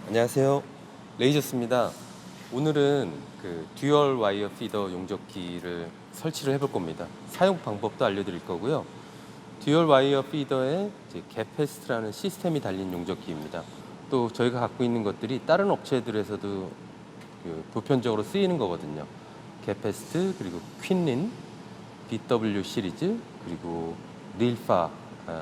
안녕하세요. 레이저스입니다. 오늘은 그 듀얼 와이어 피더 용접기를 설치를 해볼 겁니다. 사용 방법도 알려드릴 거고요. 듀얼 와이어 피더에 이제 겟패스트라는 시스템이 달린 용접기입니다. 또 저희가 갖고 있는 것들이 다른 업체들에서도 그 보편적으로 쓰이는 거거든요. 겟패스트, 그리고 퀸린, BW 시리즈, 그리고 릴파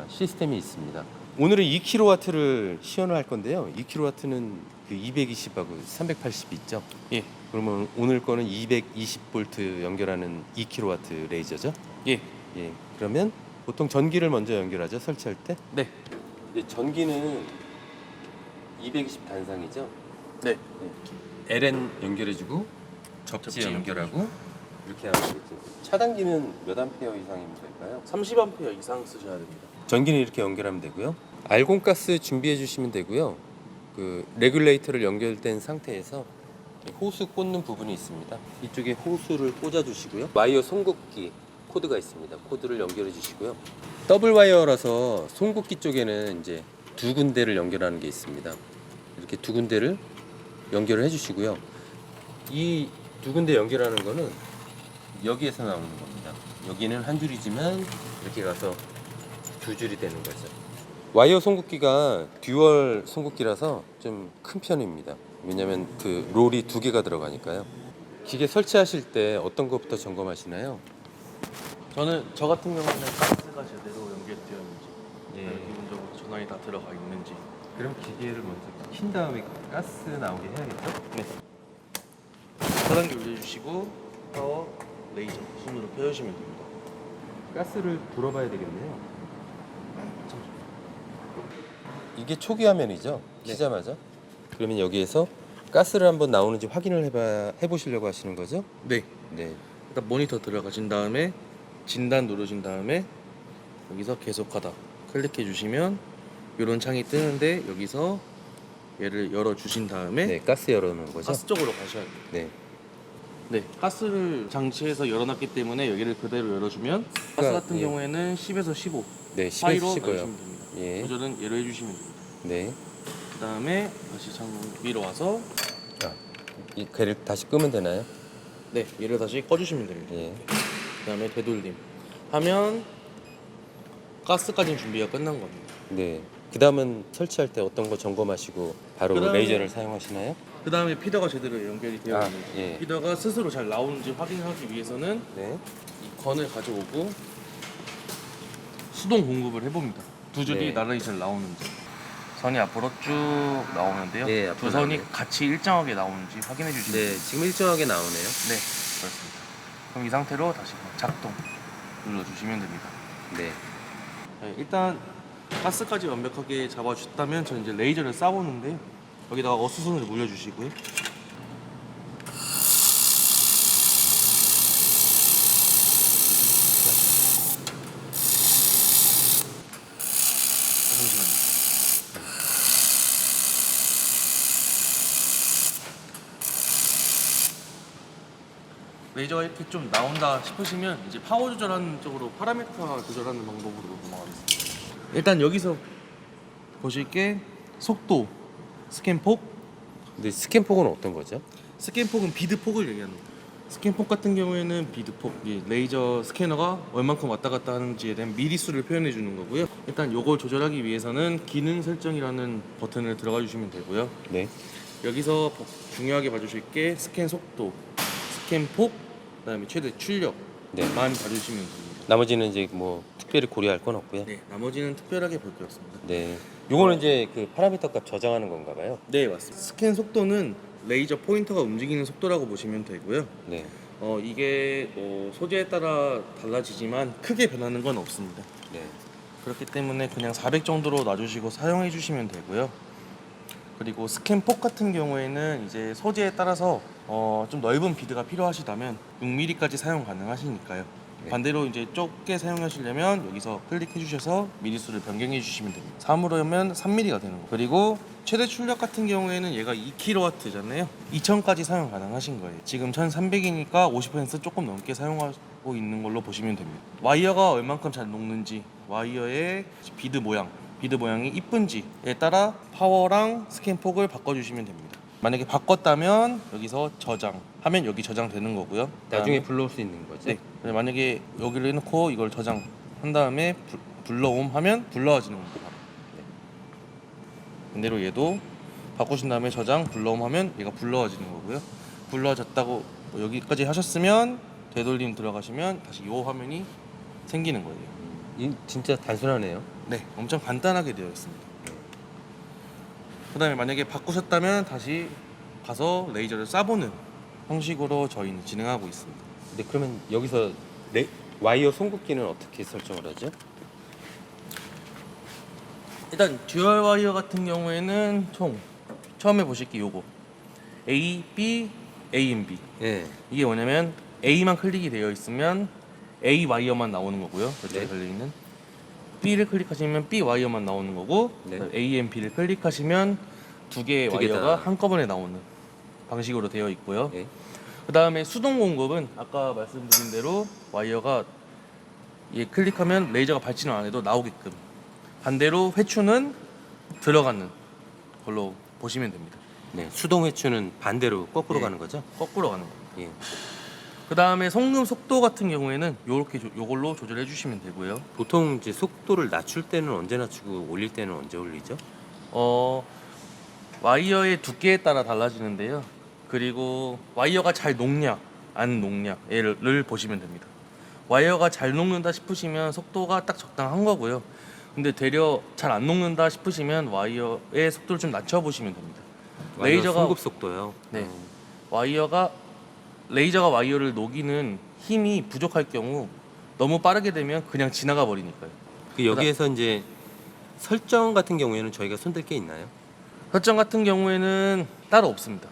시스템이 있습니다. 오늘은 2kW를 시연을 할 건데요. 2kW는 그 220하고 380 있죠? 예. 그러면 오늘 거는 220V 연결하는 2kW 레이저죠? 예. 예. 그러면 보통 전기를 먼저 연결하죠, 설치할 때? 네. 이제 전기는 220 단상이죠? 네. LN 연결해주고 접지 접지 연결하고 이렇게 하면 되겠죠. 차단기는 몇 암페어 이상이면 될까요? 30A 이상 쓰셔야 됩니다. 전기는 이렇게 연결하면 되고요. 알곤 가스 준비해 주시면 되고요. 그 레귤레이터를 연결된 상태에서 호수 꽂는 부분이 있습니다. 이쪽에 호수를 꽂아 주시고요. 와이어 송긋기 코드가 있습니다. 코드를 연결해 주시고요. 더블 와이어라서 송긋기 쪽에는 이제 두 군데를 연결하는 게 있습니다. 이렇게 두 군데를 연결을 해 주시고요. 이 두 군데 연결하는 거는 여기에서 나오는 겁니다. 여기는 한 줄이지만 이렇게 가서 두 줄이 되는 거죠. 와이어 송긋기가 듀얼 송긋기라서 좀 큰 편입니다. 왜냐면 그 롤이 두 개가 들어가니까요. 기계 설치하실 때 어떤 것부터 점검하시나요? 저 같은 경우는 가스가 제대로 연결되어 있는지, 예. 기본적으로 전원이 다 들어가 있는지. 그럼 기계를 먼저 킨 다음에 가스 나오게 해야겠죠? 네. 차단기 올려주시고 파워, 레이저 손으로 펴주시면 됩니다. 가스를 불어봐야 되겠네요. 이게 초기 화면이죠? 네. 키자마자. 그러면 여기에서 가스를 한번 나오는지 확인을 해보시려고 하시는 거죠? 네. 네. 일단 모니터 들어가신 다음에 진단 누르신 다음에 여기서 계속하다 클릭해 주시면 이런 창이 뜨는데 여기서 얘를 열어 주신 다음에 네, 가스 열어놓은 거죠? 가스 쪽으로 가셔야 돼요. 네. 네, 가스를 장치에서 열어놨기 때문에 여기를 그대로 열어주면 가스 그러니까, 같은 예. 경우에는 10에서 15 네, 사이로 10에서 15요. 놔주시면 됩니다. 예. 조절은 얘로 해주시면 됩니다. 네. 그 다음에 다시 창 위로 와서 이 괴를 다시 끄면 되나요? 네, 얘를 다시 꺼주시면 됩니다. 예. 그 다음에 되돌림 하면 가스까지는 준비가 끝난 겁니다. 네. 그 다음은 설치할 때 어떤 거 점검하시고 바로 그다음에- 레이저를 사용하시나요? 그 다음에 피더가 제대로 연결이 되어 아, 있는지 예. 피더가 스스로 잘 나오는지 확인하기 위해서는 네. 이 건을 가져오고 수동 공급을 해봅니다. 두 줄이 네. 나란히 잘 나오는지. 선이 앞으로 쭉 나오는데요. 네, 앞으로 두 선이 나오네요. 같이 일정하게 나오는지 확인해 주시면 네, 지금 일정하게 나오네요. 네, 그렇습니다. 그럼 이 상태로 다시 작동 눌러주시면 됩니다. 네. 네, 일단 가스까지 완벽하게 잡아줬다면 저는 이제 레이저를 쏴보는데요. 여기다가 어수선을 물려주시고요. 잠시만요. 레이저가 이렇게 좀 나온다 싶으시면 이제 파워 조절하는 쪽으로 파라미터 조절하는 방법으로 넘어가겠습니다. 일단 여기서 보실 게 속도, 스캔폭. 근데 스캔폭은 어떤 거죠? 스캔폭은 비드폭을 얘기하는 거예요. 스캔폭 같은 경우에는 비드폭, 이 레이저 스캐너가 얼만큼 왔다 갔다 하는지에 대한 미리수를 표현해 주는 거고요. 일단 요걸 조절하기 위해서는 기능 설정이라는 버튼을 들어가 주시면 되고요. 네. 여기서 중요하게 봐주실 게 스캔 속도, 스캔 폭, 그다음에 최대 출력만 네. 봐주시면 됩니다. 나머지는 이제 뭐 특별히 고려할 건 없고요. 네, 나머지는 특별하게 볼 게 없습니다. 네. 요거는 이제 그 파라미터 값 저장하는 건가 봐요. 네, 맞습니다. 스캔 속도는 레이저 포인터가 움직이는 속도라고 보시면 되고요. 네. 이게 소재에 따라 달라지지만 크게 변하는 건 없습니다. 네. 그렇기 때문에 그냥 400 정도로 놔주시고 사용해 주시면 되고요. 그리고 스캔폭 같은 경우에는 이제 소재에 따라서 좀 넓은 비드가 필요하시다면 6mm까지 사용 가능하시니까요. 네. 반대로 이제 좁게 사용하시려면 여기서 클릭해 주셔서 미리수를 변경해 주시면 됩니다. 3으로면 3mm가 되는 거. 그리고 최대 출력 같은 경우에는 얘가 2kW잖아요. 2000까지 사용 가능하신 거예요. 지금 1300이니까 50% 조금 넘게 사용하고 있는 걸로 보시면 됩니다. 와이어가 얼만큼 잘 녹는지, 와이어의 비드 모양, 비드 모양이 이쁜지에 따라 파워랑 스캔 폭을 바꿔주시면 됩니다. 만약에 바꿨다면 여기서 저장하면 여기 저장되는 거고요. 나중에 그다음에- 불러올 수 있는 거죠? 네. 만약에 여기를 해놓고 이걸 저장한 다음에 불러옴 하면 불러와지는 겁니다. 바로. 네. 반대로 얘도 바꾸신 다음에 저장 불러옴 하면 얘가 불러와지는 거고요. 불러졌다고 여기까지 하셨으면 되돌림 들어가시면 다시 이 화면이 생기는 거예요. 진짜 단순하네요. 네, 엄청 간단하게 되어 있습니다. 그 다음에 만약에 바꾸셨다면 다시 가서 레이저를 쏴보는 형식으로 저희는 진행하고 있습니다. 네, 그러면 여기서 와이어 송긋기는 어떻게 설정을 하죠? 일단 듀얼 와이어 같은 경우에는 총 처음에 보실 게 요거 A, B, A and B. 예. 이게 뭐냐면 A만 클릭이 되어 있으면 A 와이어만 나오는 거고요. 저쪽에 네. 달려있는 B를 클릭하시면 B 와이어만 나오는 거고 네. A and B를 클릭하시면 두 개의 두개 와이어가 다. 한꺼번에 나오는 방식으로 되어 있고요. 예. 그 다음에 수동 공급은 아까 말씀드린 대로 와이어가 얘 클릭하면 레이저가 발진을 안 해도 나오게끔, 반대로 회추는 들어가는 걸로 보시면 됩니다. 네. 수동 회추는 반대로 거꾸로 예. 가는 거죠? 거꾸로 가는 거. 예. 그 다음에 송금 속도 같은 경우에는 요렇게 요걸로 조절해 주시면 되고요. 보통 이제 속도를 낮출 때는 언제 낮추고 올릴 때는 언제 올리죠? 와이어의 두께에 따라 달라지는데요. 그리고 와이어가 잘 녹냐 안 녹냐를 보시면 됩니다. 와이어가 잘 녹는다 싶으시면 속도가 딱 적당한 거고요. 근데 되려 잘 안 녹는다 싶으시면 와이어의 속도를 좀 낮춰 보시면 됩니다. 와이어 레이저가- 송급 속도요. 네. 레이저가 와이어를 녹이는 힘이 부족할 경우 너무 빠르게 되면 그냥 지나가 버리니까요. 그 여기에서 이제 설정 같은 경우에는 저희가 손댈 게 있나요? 설정 같은 경우에는 따로 없습니다.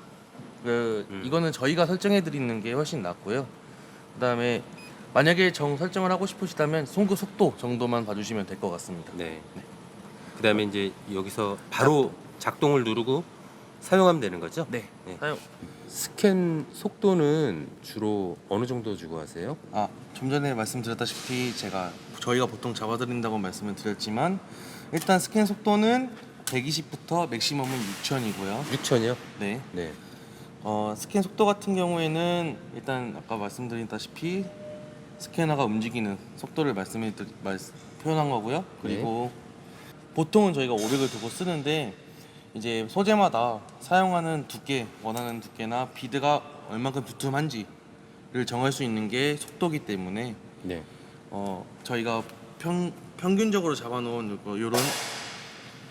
음. 이거는 저희가 설정해 드리는 게 훨씬 낫고요. 그다음에 만약에 설정을 하고 싶으시다면 송급 속도 정도만 봐주시면 될 것 같습니다. 네. 그다음에 이제 여기서 바로 작동을 누르고 사용하면 되는 거죠? 네. 네. 사용. 스캔 속도는 주로 어느 정도 주고 하세요? 좀 전에 말씀드렸다시피 저희가 보통 잡아드린다고 말씀을 드렸지만 일단 스캔 속도는 120부터 맥시멈은 6000이고요. 6천이요? 네. 네. 스캔 속도 같은 경우에는 일단 아까 말씀드렸다시피 스캐너가 움직이는 속도를 표현한 거고요. 그리고 보통은 저희가 500을 두고 쓰는데 이제 소재마다 사용하는 두께, 원하는 두께나 비드가 얼마큼 두툼한지를 정할 수 있는 게 속도기 때문에 네. 저희가 평균적으로 잡아놓은 요런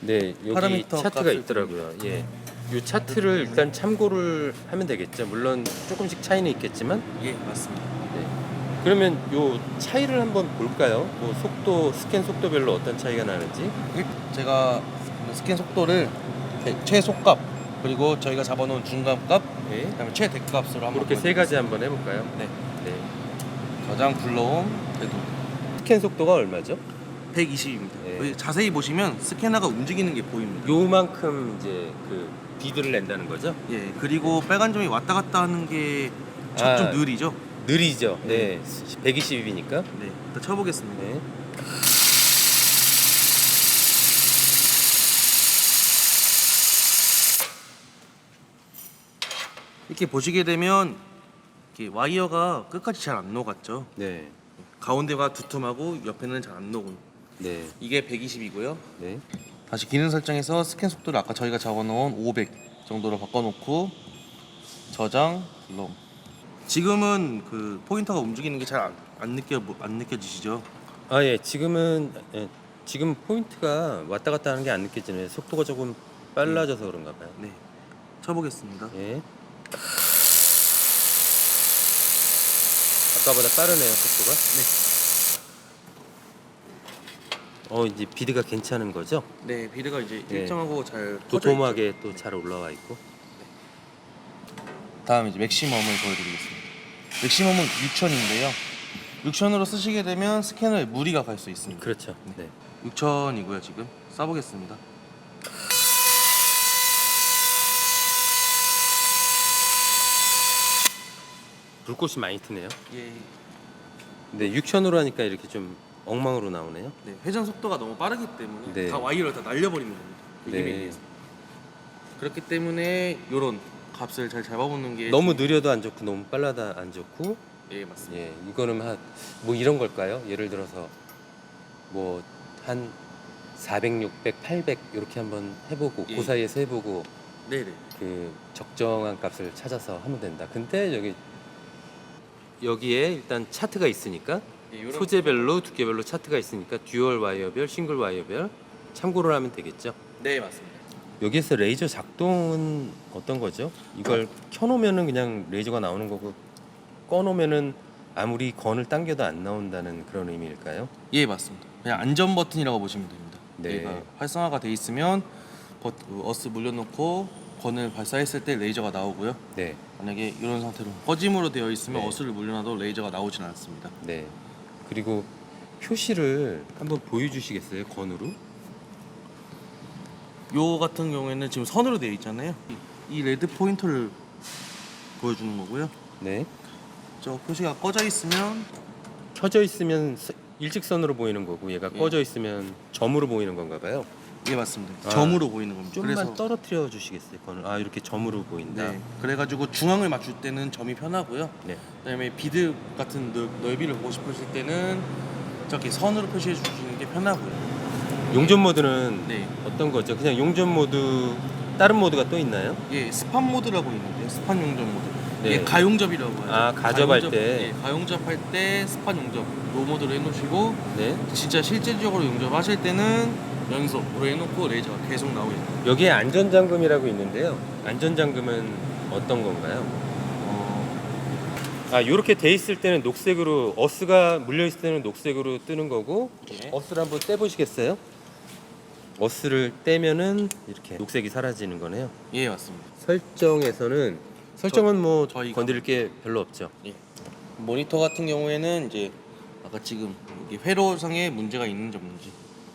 네, 여기 파라미터 차트가 값을 있더라고요. 예. 이 차트를 일단 참고를 하면 되겠죠. 물론 조금씩 차이는 있겠지만. 예, 맞습니다. 네. 그러면 요 차이를 한번 볼까요? 뭐 속도, 스캔 속도별로 어떤 차이가 나는지. 제가 스캔 속도를 최소값 그리고 저희가 잡아놓은 중간값 네. 그다음에 최대값으로 한번 그렇게 세 가지 한번 해볼까요? 네. 네. 저장 불러옴 되돌 스캔 속도가 얼마죠? 120입니다. 네. 여기 자세히 보시면 스캐너가 움직이는 게 보입니다. 요만큼 이제 그 비드를 낸다는 거죠? 예, 그리고 빨간 점이 왔다 갔다 하는 게 좀 아. 느리죠? 느리죠. 네. 120이니까. 네, 일단 쳐보겠습니다. 네. 이렇게 보시게 되면 이렇게 와이어가 끝까지 잘 안 녹았죠. 네. 가운데가 두툼하고 옆에는 잘 안 녹은. 네. 이게 120이고요. 네. 다시 기능 설정에서 스캔 속도를 아까 저희가 적어놓은 500 정도로 바꿔놓고 저장 불러. 지금은 그 포인터가 움직이는 게 잘 안 느껴지시죠? 아, 예. 지금은 지금 포인트가 왔다 갔다 하는 게 안 느껴지네요. 속도가 조금 빨라져서 그런가 봐요. 네, 쳐보겠습니다. 예. 아까보다 빠르네요, 속도가. 네. 이제 비드가 괜찮은 거죠? 네, 비드가 이제 네. 일정하고 잘 도톰하게 또 잘 올라와 있고. 다음 이제 맥시멈을 보여드리겠습니다. 맥시멈은 6000인데요. 6000으로 쓰시게 되면 스캐너에 무리가 갈 수 있습니다. 그렇죠. 네. 6000이고요. 지금 쏴보겠습니다. 불꽃이 많이 트네요. 예. 근데 6천으로 하니까 이렇게 좀 엉망으로 나오네요. 네, 회전 속도가 너무 빠르기 때문에 네. 다 와이어를 다 날려버리는 겁니다. 그 힘에 네. 의해서. 그렇기 때문에 이런 값을 잘 잡아보는 게 너무 느려도 안 좋고 너무 빨라도 안 좋고. 예, 맞습니다. 예, 이거는 뭐 이런 걸까요? 예를 들어서 뭐 한 400, 600, 800 이렇게 한번 해보고 예. 그 사이에서 해보고 네네. 그 적정한 값을 찾아서 하면 된다. 근데 여기에 일단 차트가 있으니까 예, 요런 소재별로 두께별로 차트가 있으니까 듀얼 와이어별, 싱글 와이어별 참고를 하면 되겠죠. 네, 맞습니다. 여기에서 레이저 작동은 어떤 거죠? 이걸 켜놓으면은 그냥 레이저가 나오는 거고 꺼놓으면은 아무리 건을 당겨도 안 나온다는 그런 의미일까요? 예, 맞습니다. 그냥 안전 버튼이라고 보시면 됩니다. 네. 얘가 활성화가 돼 있으면 어스 물려놓고 건을 발사했을 때 레이저가 나오고요. 네, 만약에 이런 상태로 꺼짐으로 되어 있으면 네. 어스를 물려놔도 레이저가 나오진 않습니다. 네. 그리고 표시를 한번 보여주시겠어요? 건으로? 요 같은 경우에는 지금 선으로 되어 있잖아요. 이 레드 포인터를 보여주는 거고요. 네. 저 표시가 꺼져 있으면 켜져 있으면 일직선으로 보이는 거고 얘가 예. 꺼져 있으면 점으로 보이는 건가 봐요. 예, 맞습니다. 아, 점으로 보이는 겁니다. 좀만 그래서 떨어뜨려 주시겠어요? 건을. 아, 이렇게 점으로 보인다. 네, 그래가지고 중앙을 맞출 때는 점이 편하고요. 네. 그다음에 비드 같은 넓이를 보고 싶으실 때는 저렇게 선으로 표시해 주시는 게 편하고요. 용접 모드는 네, 어떤 거죠? 그냥 용접 모드 다른 모드가 또 있나요? 예, 스판 모드라고 있는데요. 스판 용접 모드. 네. 예, 가용접이라고 하죠. 아, 가접할 때. 예, 가용접할 때 스판 용접 로 모드로 해놓으시고 네. 진짜 실질적으로 용접하실 때는 연속으로 해놓고 레이저가 계속 나오게. 여기에 안전잠금이라고 있는데요. 안전잠금은 어떤 건가요? 아, 이렇게 돼 있을 때는 녹색으로 어스가 물려 있을 때는 녹색으로 뜨는 거고 예. 어스를 한번 떼 보시겠어요? 어스를 떼면은 이렇게 녹색이 사라지는 거네요. 예, 맞습니다. 설정은 뭐 저희가- 건드릴 게 별로 없죠. 예. 모니터 같은 경우에는 이제 아까 지금 여기 회로상에 문제가 있는지 없는지,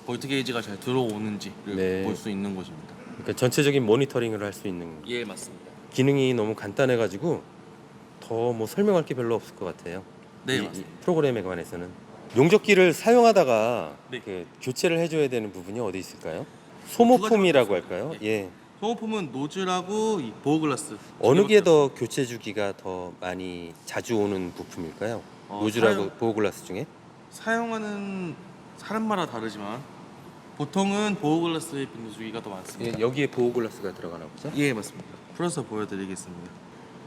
볼트 게이지가 잘 들어오는지를 네. 볼 수 있는 것입니다. 그러니까 전체적인 모니터링을 할 수 있는 예, 맞습니다. 기능이 너무 간단해가지고 더 뭐 설명할 게 별로 없을 것 같아요. 네, 이 맞습니다. 프로그램에 관해서는 용접기를 사용하다가 네. 그 교체를 해줘야 되는 부분이 어디 있을까요? 소모품이라고 할까요? 네. 예. 소모품은 노즐하고 이 보호 글라스. 어느 게 더 교체 주기가 더 많이 자주 오는 부품일까요? 노즐하고 보호 글라스 중에? 사용하는 사람마다 다르지만 보통은 보호 글라스의 빈도수기가 더 많습니다. 예, 여기에 보호 글라스가 들어가나 보죠? 예, 맞습니다. 풀어서 보여드리겠습니다.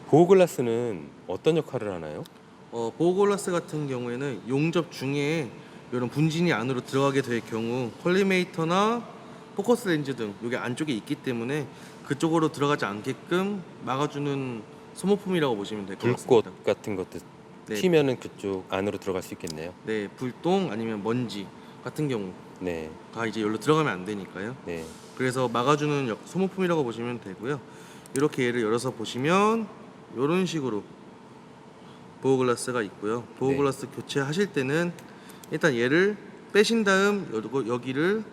보호 글라스는 어떤 역할을 하나요? 보호 글라스 같은 경우에는 용접 중에 이런 분진이 안으로 들어가게 될 경우 컬리메이터나 포커스 렌즈 등 여기 안쪽에 있기 때문에 그쪽으로 들어가지 않게끔 막아주는 소모품이라고 보시면 될 것 불꽃 같습니다. 같은 것도 네. 튀면은 그쪽 안으로 들어갈 수 있겠네요. 네, 불똥 아니면 먼지 같은 경우가 네, 이제 여기로 들어가면 안 되니까요. 네, 그래서 막아주는 소모품이라고 보시면 되고요. 이렇게 얘를 열어서 보시면 이런 식으로 보호 글라스가 있고요. 보호 네. 글라스 교체하실 때는 일단 얘를 빼신 다음 여기를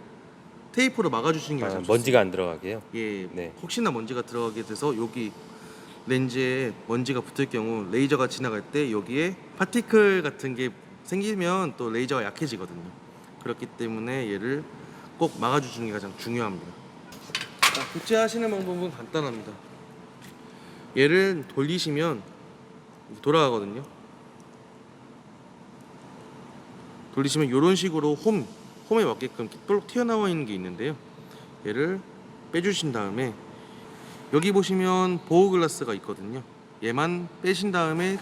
테이프로 막아주시는 게 가장 좋습니다. 먼지가 안 들어가게요. 예, 네. 혹시나 먼지가 들어가게 돼서 여기 렌즈에 먼지가 붙을 경우 레이저가 지나갈 때 여기에 파티클 같은 게 생기면 또 레이저가 약해지거든요. 그렇기 때문에 얘를 꼭 막아주시는 게 가장 중요합니다. 교체하시는 방법은 간단합니다. 얘를 돌리시면 돌아가거든요. 돌리시면 이런 식으로 홈에 맞게끔 볼록 튀어나와 있는 게 있는데요. 얘를 빼주신 다음에 여기 보시면 보호 글라스가 있거든요. 얘만 빼신 다음에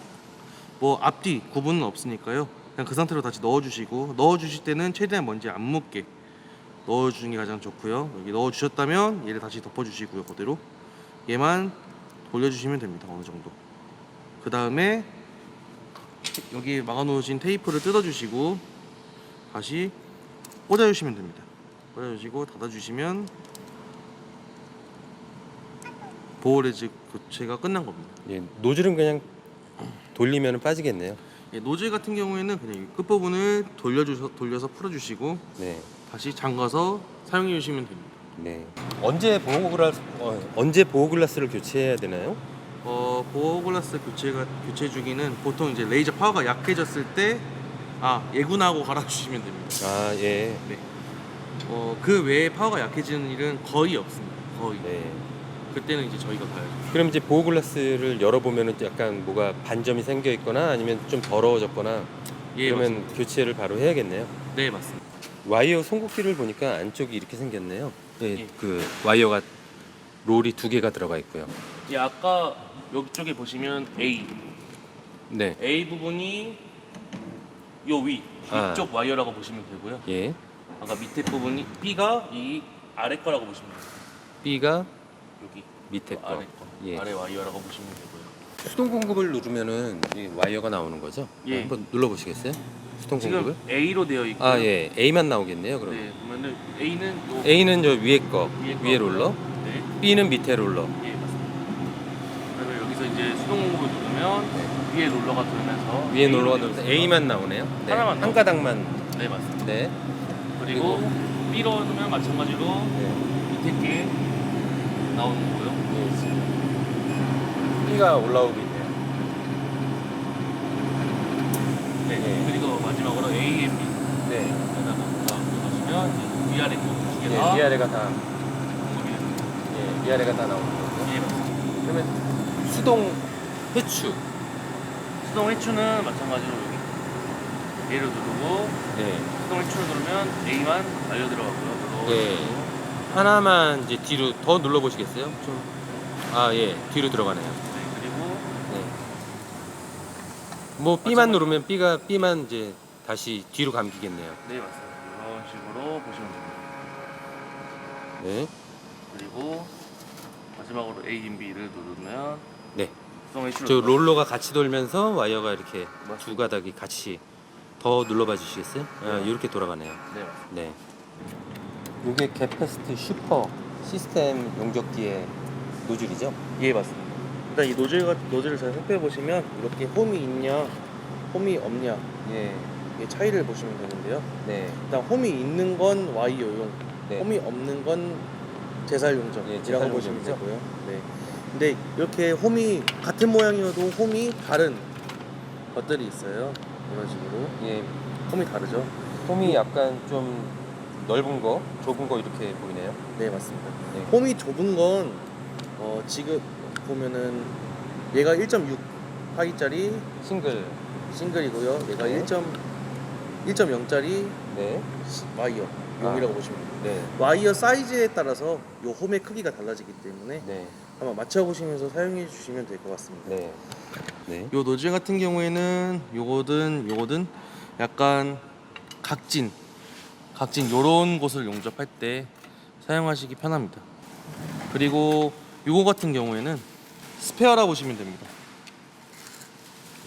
뭐 앞뒤 구분은 없으니까요. 그냥 그 상태로 다시 넣어주시고, 넣어주실 때는 최대한 먼지 안 묻게 넣어주는 게 가장 좋고요. 여기 넣어주셨다면 얘를 다시 덮어주시고요. 그대로 얘만 돌려주시면 됩니다. 어느 정도. 그 다음에 여기 막아놓으신 테이프를 뜯어주시고 다시 꽂아주시면 됩니다. 꽂아주시고 닫아주시면 보호레즈 교체가 끝난 겁니다. 예, 노즐은 그냥 돌리면 빠지겠네요. 예, 노즐 같은 경우에는 그냥 이 끝부분을 돌려서 풀어주시고 네, 다시 잠가서 사용해 주시면 됩니다. 네. 언제 보호 글라스를 교체해야 되나요? 보호 글라스 교체 주기는 보통 이제 레이저 파워가 약해졌을 때 예군하고 갈아주시면 됩니다. 아, 예. 네. 그 외에 파워가 약해지는 일은 거의 없습니다. 거의. 네. 그때는 이제 저희가 가야죠. 그럼 이제 보호 글라스를 열어보면은 약간 뭐가 반점이 생겨 있거나 아니면 좀 더러워졌거나 예, 그러면 맞습니다. 교체를 바로 해야겠네요. 네, 맞습니다. 와이어 송곳기를 보니까 안쪽이 이렇게 생겼네요. 네, 예. 그 와이어가 롤이 2개가 들어가 있고요. 예, 아까 여기쪽에 보시면 네. A 부분이 요 위, 아. 위쪽 와이어라고 보시면 되고요. 예. 아까 밑에 부분이 B가 이 아래 거라고 보시면 돼요. B가 여기 밑에 거. 아래 거, 예. 아래 와이어라고 보시면 되고요. 수동 공급을 누르면은 이 와이어가 나오는 거죠? 예. 한번 눌러 보시겠어요? 수동 공급을? 지금 A로 되어 있고요. 아, 예. A만 나오겠네요, 그럼. 네, 그러면은 A는 요 A는 저 위에 거, 위에 위에 거고요. 롤러. 네, B는 밑에 롤러. 예, 맞습니다. 그러면 여기서 이제 수동 공급을 누르면 위에 롤러가 돌면서 위에 A로 롤러가 되어 들어서 있어요. A만 나오네요. 네. 하나만 한 나오죠. 가닥만. 네, 맞습니다. 네. 그리고 B로 넣으면 마찬가지로 네. 밑에 게 나오는 거고요. B가 올라오고 있네요. 네. 네. 그리고 마지막으로 A, M, B 네. 에다가 보시면 위아래 거두 예, 개가 위아래가 다, 공급이 됩니다. 예, 위아래가 다 나오는 거죠. 예, 맞습니다. 그러면 수동 회추. 수동 회추는 마찬가지로 여기 A를 누르고 네. 수동 회추를 누르면 A만 달려 들어가고요. 예. 하나만 이제 뒤로 더 눌러 보시겠어요? 좀. 아, 예. 뒤로 들어가네요. 네, 그리고 네. 뭐 B만 누르면 B만 이제 다시 뒤로 감기겠네요. 네, 맞습니다. 이런 식으로 보시면 됩니다. 네. 그리고 마지막으로 A, M, B를 누르면 네. 수동 회추를 저 롤러가 같이 돌면서 와이어가 이렇게 맞습니다. 두 가닥이 같이 더 눌러봐 주시겠어요? 아, 네. 이렇게 돌아가네요. 네, 맞습니다. 네. 이게 게패스트 슈퍼 시스템 용접기의 노즐이죠? 예, 맞습니다. 일단 이 노즐을 잘 살펴보시면 이렇게 홈이 있냐, 홈이 없냐 예. 이 차이를 보시면 되는데요. 네. 일단 홈이 있는 건 와이어용, 네. 홈이 없는 건 제살 예, 용접이라고 제살 보시면 용접이죠. 되고요. 네. 근데 이렇게 홈이 같은 모양이어도 홈이 다른 것들이 있어요. 이런 식으로 예. 홈이 다르죠. 홈이 약간 좀 넓은 거, 좁은 거 이렇게 보이네요. 네, 맞습니다. 네. 홈이 좁은 건 지금 보면은 얘가 1.6 파이짜리 싱글. 싱글이고요. 얘가 네. 1.0짜리 네. 와이어 용이라고 보시면 됩니다. 네. 와이어 사이즈에 따라서 요 홈의 크기가 달라지기 때문에 네. 한번 맞춰보시면서 사용해 주시면 될 것 같습니다. 네. 네. 요 노즐 같은 경우에는 요거든 약간 각진 요런 곳을 용접할 때 사용하시기 편합니다. 그리고 요거 같은 경우에는 스페어라 보시면 됩니다.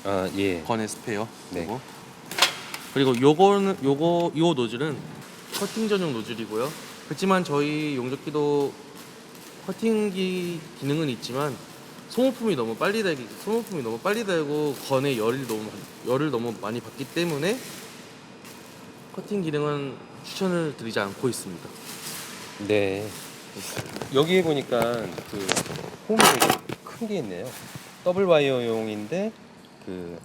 아, 예. 건의 스페어. 네. 요거. 그리고 요 노즐은 커팅 전용 노즐이고요. 그렇지만 저희 용접기도 커팅기 기능은 있지만 소모품이 너무 빨리 달고 건에 열을 너무 많이 받기 때문에 커팅 기능은 추천을 드리지 않고 있습니다. 네. 여기에 보니까 그 홈이 되게 큰 게 있네요. 더블 와이어용인데 그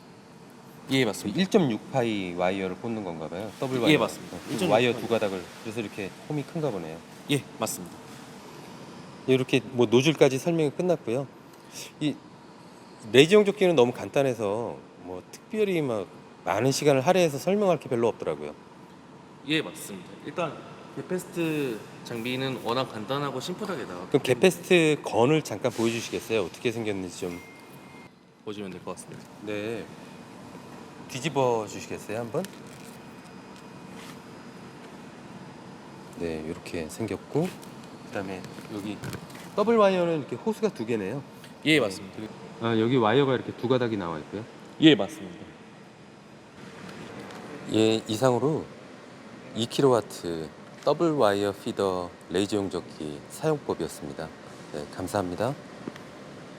예, 맞습니다. 1.6파이 와이어를 꽂는 건가 봐요. 더블 와이어. 예, 맞습니다. 그 1.6 와이어 파이. 두 가닥을. 그래서 이렇게 홈이 큰가 보네요. 예, 맞습니다. 이렇게 뭐 노즐까지 설명이 끝났고요. 이 레이저 용접기는 너무 간단해서 뭐 특별히 막 많은 시간을 할애해서 설명할 게 별로 없더라고요. 예, 맞습니다. 일단 베페스트 장비는 워낙 간단하고 심플하게 나왔고 그럼 게패스트 건을 잠깐 보여주시겠어요? 어떻게 생겼는지 좀. 보시면 될 것 같습니다. 네. 뒤집어 주시겠어요, 한번? 네, 이렇게 생겼고, 그다음에 여기 더블 와이어는 이렇게 호스가 두 개네요. 예, 맞습니다. 아, 여기 와이어가 이렇게 두 가닥이 나와 있고요. 예, 맞습니다. 예, 이상으로 2kW 더블 와이어 피더 레이저 용접기 사용법이었습니다. 네, 감사합니다.